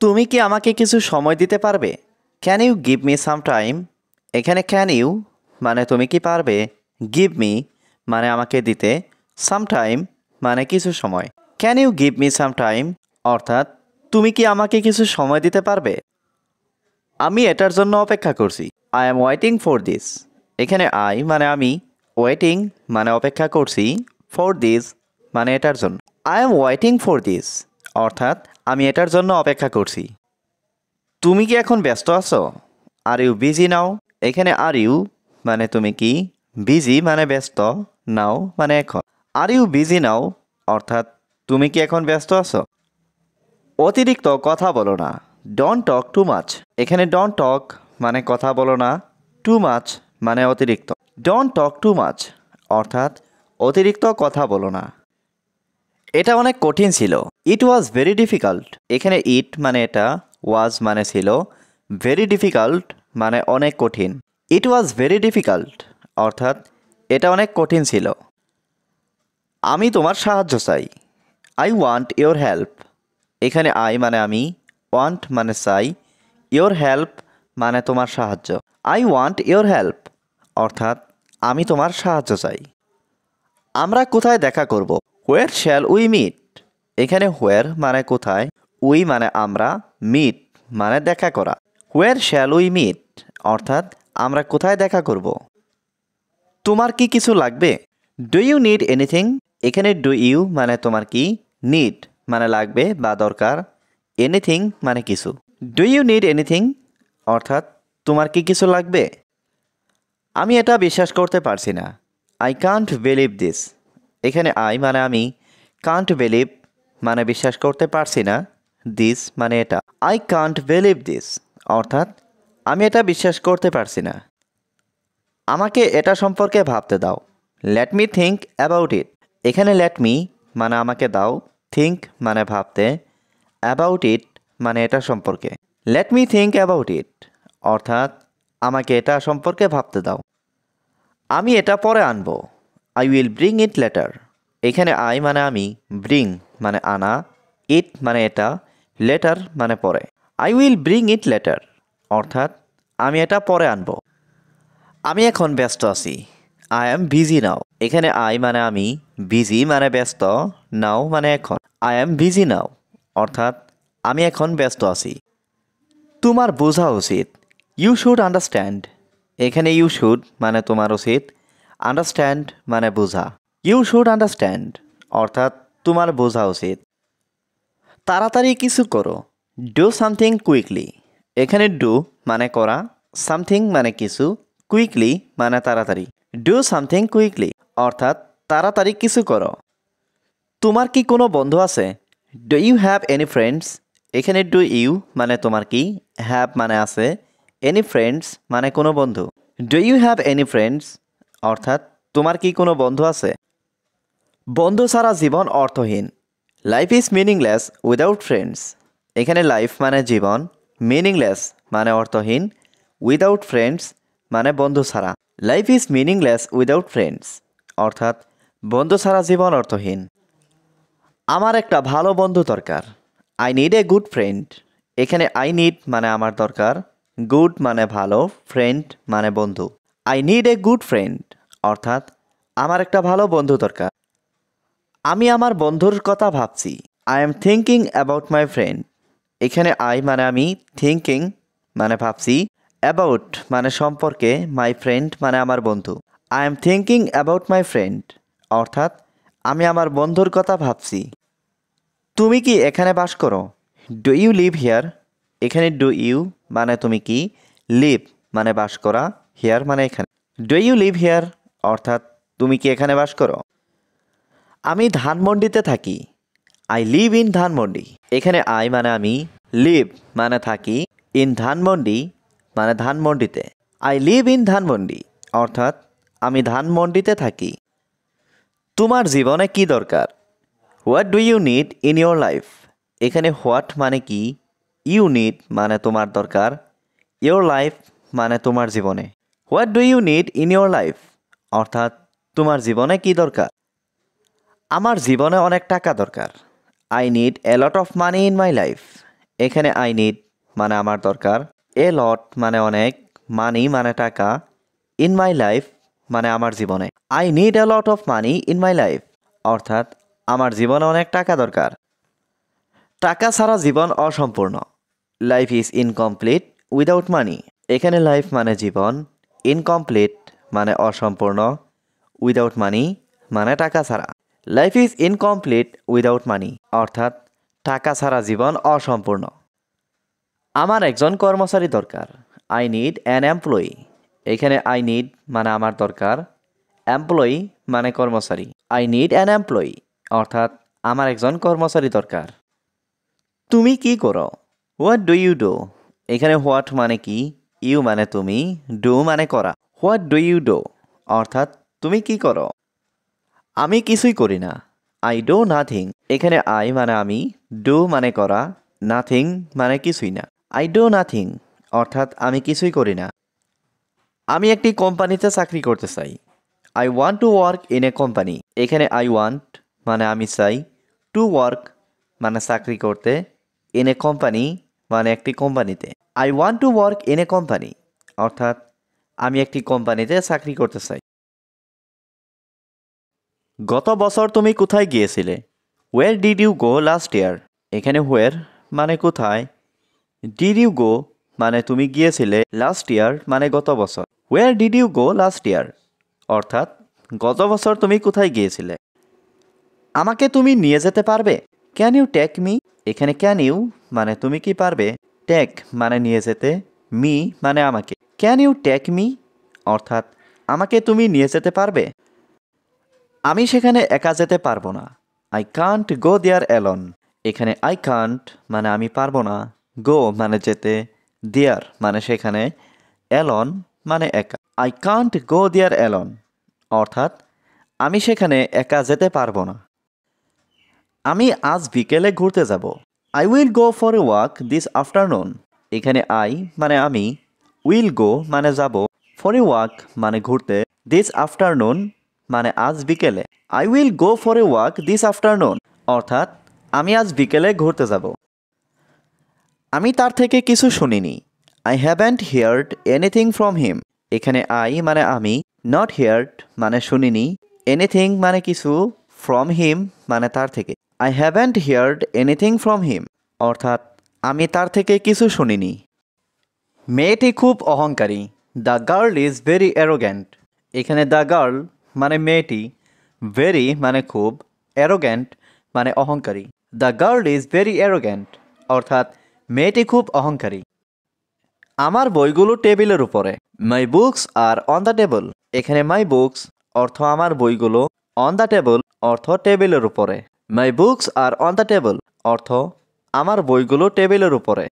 তুমি কি আমাকে কিছু সময় দিতে পারবে? Can you give me some time? এখানে ক্যান ইউ মানে তুমি কি পারবে, গিভ মি মানে আমাকে দিতে, সাম টাইম মানে কিছু সময়। Can you give me some time অর্থাৎ তুমি কি আমাকে কিছু সময় দিতে পারবে? আমি এটার জন্য অপেক্ষা করছি। I am waiting for this. এখানে আই মানে আমি, ওয়েটিং মানে অপেক্ষা করছি, ফর দিস মানে এটার জন্য। I am waiting for this অর্থাৎ আমি এটার জন্য অপেক্ষা করছি। তুমি কি এখন ব্যস্ত আছো? Are you busy now? এখানে আর ইউ মানে তুমি কি, বিজি মানে ব্যস্ত, নাও মানে এখন। আর ইউ বিজি নাও অর্থাৎ তুমি কি এখন ব্যস্ত আছো? অতিরিক্ত কথা বলো না, ডোন্ট টক টু মাচ। এখানে ডোন্ট টক মানে কথা বলো না, টু মাচ মানে অতিরিক্ত। ডোন্ট টক টু মাচ অর্থাৎ অতিরিক্ত কথা বলো না। এটা অনেক কঠিন ছিল। ইট ওয়াজ ভেরি ডিফিকাল্ট। এখানে ইট মানে এটা, ওয়াজ মানে ছিল, ভেরি ডিফিকাল্ট মানে অনেক কঠিন। ইট ওয়াজ ভেরি ডিফিকাল্ট অর্থাৎ এটা অনেক কঠিন ছিল। আমি তোমার সাহায্য চাই। I want your help. এখানে আই মানে আমি, ওয়ান্ট মানে চাই, ইয়োর হেল্প মানে তোমার সাহায্য। আই ওয়ান্ট ইয়োর হেল্প অর্থাৎ আমি তোমার সাহায্য চাই। আমরা কোথায় দেখা করব? হোয়ার শ্যাল উই মিট? এখানে হোয়ার মানে কোথায়, উই মানে আমরা, মিট মানে দেখা করা। হোয়ার শ্যাল উই মিট অর্থাৎ আমরা কোথায় দেখা করব? তোমার কি কিছু লাগবে? Do you need anything? এখানে ডু ইউ মানে তোমার কি, নিড মানে লাগবে বা দরকার, এনিথিং মানে কিছু। ডু ইউ নিড এনিথিং অর্থাৎ তোমার কি কিছু লাগবে? আমি এটা বিশ্বাস করতে পারছি না। I can't believe this. এখানে আই মানে আমি, কান্ট বিলিভ মানে বিশ্বাস করতে পারছি না, দিস মানে এটা। আই কান্ট বিলিভ দিস অর্থাৎ আমি এটা বিশ্বাস করতে পারছি না। আমাকে এটা সম্পর্কে ভাবতে দাও। Let me think about it. এখানে লেট মি মানে আমাকে দাও, থিঙ্ক মানে ভাবতে, অ্যাবাউট ইট মানে এটা সম্পর্কে। Let me think about it অর্থাৎ আমাকে এটা সম্পর্কে ভাবতে দাও। আমি এটা পরে আনবো। I will bring it later. এখানে আই মানে আমি, ব্রিং মানে আনা, ইট মানে এটা, লেটার মানে পরে। I will bring it later অর্থাৎ আমি এটা পরে আনবো। আমি এখন ব্যস্ত আছি। I am busy now. এখানে আই মানে আমি, বিজি মানে ব্যস্ত, নাও মানে এখন। আই এম বিজি নাও অর্থাৎ আমি এখন ব্যস্ত আছি। তোমার বোঝা উচিত। You should understand. এখানে ইউ শুড মানে তোমার উচিত, আন্ডারস্ট্যান্ড মানে বোঝা। ইউ শুড আন্ডারস্ট্যান্ড অর্থাৎ তোমার বোঝা উচিত। তাড়াতাড়ি কিছু করো। Do something quickly. এখানে ডু মানে করা, সামথিং মানে কিছু, কুইকলি মানে তাড়াতাড়ি। ডু সামথিং কুইকলি অর্থাৎ তাড়াতাড়ি কিছু করো। তোমার কি কোনো বন্ধু আছে? Do you have any friends? এখানে ডু ইউ মানে তোমার কি, হ্যাভ মানে আছে, এনি ফ্রেন্ডস মানে কোনো বন্ধু। Do you have any friends অর্থাৎ তোমার কি কোনো বন্ধু আছে? বন্ধু ছাড়া জীবন অর্থহীন। Life is meaningless without friends. এখানে লাইফ মানে জীবন, মিনিংলেস মানে অর্থহীন, উইদাউট ফ্রেন্ডস মানে বন্ধু ছাড়া। Life is meaningless without friends অর্থাৎ বন্ধু ছাড়া জীবন অর্থহীন। আমার একটা ভালো বন্ধু দরকার। I need a good friend. এখানে আই নিড মানে আমার দরকার, গুড মানে ভালো, ফ্রেন্ড মানে বন্ধু। I need a good friend অর্থাৎ আমার একটা ভালো বন্ধু দরকার। আমি আমার বন্ধুর কথা ভাবছি। I am thinking about my friend. এখানে আই মানে আমি, থিঙ্কিং মানে ভাবছি, অ্যাবাউট মানে সম্পর্কে, মাই ফ্রেন্ড মানে আমার বন্ধু। I am thinking about my friend অর্থাৎ আমি আমার বন্ধুর কথা ভাবছি। তুমি কি এখানে বাস করো? Do you live here? এখানে ডু ইউ মানে তুমি কি, লিভ মানে বাস করা, হিয়ার মানে এখানে। ডু ইউ লিভ হিয়ার অর্থাৎ তুমি কি এখানে বাস করো? আমি ধানমন্ডিতে থাকি। I live in Dhanmondi. এখানে আই মানে আমি, লিভ মানে থাকি, ইন ধানমন্ডি মানে ধানমন্ডিতে। আই লিভ ইন ধানমন্ডি অর্থাৎ আমি ধানমন্ডিতে থাকি। তোমার জীবনে কি দরকার? What do you need in your life? এখানে হোয়াট মানে কি, ইউ নিড মানে তোমার দরকার, ইয়োর লাইফ মানে তোমার জীবনে। What do you need in your life অর্থাৎ তোমার জীবনে কি দরকার? আমার জীবনে অনেক টাকা দরকার। I need a lot of money in my life. এখানে আই নিড মানে আমার দরকার, এ লট মানে অনেক, মানি মানে টাকা, ইন মাই লাইফ মানে আমার জীবনে। I need a lot of money in my life, অর্থাৎ আমার জীবনে অনেক টাকা দরকার। টাকা ছাড়া জীবন অসম্পূর্ণ। লাইফ ইজ ইনকমপ্লিট উইদাউট মানি। এখানে লাইফ মানে জীবন, ইনকমপ্লিট মানে অসম্পূর্ণ, উইদাউট মানি মানে টাকা ছাড়া। লাইফ ইজ ইনকমপ্লিট উইদাউট মানি, অর্থাৎ টাকা ছাড়া জীবন অসম্পূর্ণ। আমার একজন কর্মচারী দরকার। I need an employee. এখানে আই নিড মানে আমার দরকার, এমপ্লয়ি মানে কর্মচারী। আই নিড অ্যান এমপ্লয়ি, অর্থাৎ আমার একজন কর্মচারী দরকার। তুমি কি করো? What do you do? এখানে হোয়াট মানে কি, ইউ মানে তুমি, ডু মানে করা। হোয়াট ডু ইউ ডু, অর্থাৎ তুমি কি করো? আমি কিছুই করি না। I do nothing. এখানে আই মানে আমি, ডু মানে করা, নাথিং মানে কিছুই না। আই ডু নাথিং, অর্থাৎ আমি কিছুই করি না। আমি একটি কোম্পানিতে চাকরি করতে চাই। I want to work in a company. এখানে আই ওয়ান্ট মানে আমি চাই, টু ওয়ার্ক মানে চাকরি করতে, ইন এ কোম্পানি মানে একটি কোম্পানিতে। I want to work in a company, অর্থাৎ আমি একটি কোম্পানিতে চাকরি করতে চাই। গত বছর তুমি কোথায় গিয়েছিলে? Where did you go last year? এখানে হোয়ের মানে কোথায়, ডিড ইউ গো মানে তুমি গিয়েছিলে, লাস্ট ইয়ার মানে গত বছর। Where did you go last year, অর্থাৎ গত বছর তুমি কোথায় গিয়েছিলে। আমাকে তুমি নিয়ে যেতে পারবে? Can you take me? এখানে ক্যান ইউ মানে তুমি কি পারবে, টেক মানে নিয়ে যেতে, মি মানে আমাকে। ক্যান ইউ টেক মি, অর্থাৎ আমাকে তুমি নিয়ে যেতে পারবে। আমি সেখানে একা যেতে পারবো না। I can't go there alone. এখানে আই কান্ট মানে আমি পারবো না, গো মানে যেতে, দেয়ার মানে সেখানে, অ্যালোন মানে একা। I can't go there alone, অর্থাৎ আমি সেখানে একা যেতে পারবো না। আমি আজ বিকেলে ঘুরতে যাব। I will go for a walk this afternoon. এখানে আই মানে আমি, উইল গো মানে যাব, ফর এ ওয়াক মানে ঘুরতে, দিস আফটারনুন মানে আজ বিকেলে। I will go for a walk this afternoon, অর্থাৎ আমি আজ বিকেলে ঘুরতে যাব। আমি তার থেকে কিছু শুনিনি। I haven't heard anything from him. এখানে আই মানে আমি, নট হিয়ার্ড মানে শুনিনি, এনিথিং মানে কিছু, ফ্রম হিম মানে তার থেকে। I haven't heard anything from him, অর্থাৎ আমি তার থেকে কিছু শুনিনি। মেয়েটি খুব অহংকারী। The girl is very arrogant. এখানে দ্য গার্ল মানে মেয়েটি, ভেরি মানে খুব, অ্যারোগ্যান্ট মানে অহংকারী। The girl is very arrogant, অর্থাৎ মেয়েটি খুব অহংকারী। আমার বইগুলো টেবিলের উপরে। মাই books are on the table. এখানে মাই বুকস অর্থ আমার বইগুলো, অন দ্য টেবল অর্থ টেবিলের উপরে। মাই books are on the table অর্থ আমার বইগুলো টেবিলের উপরে।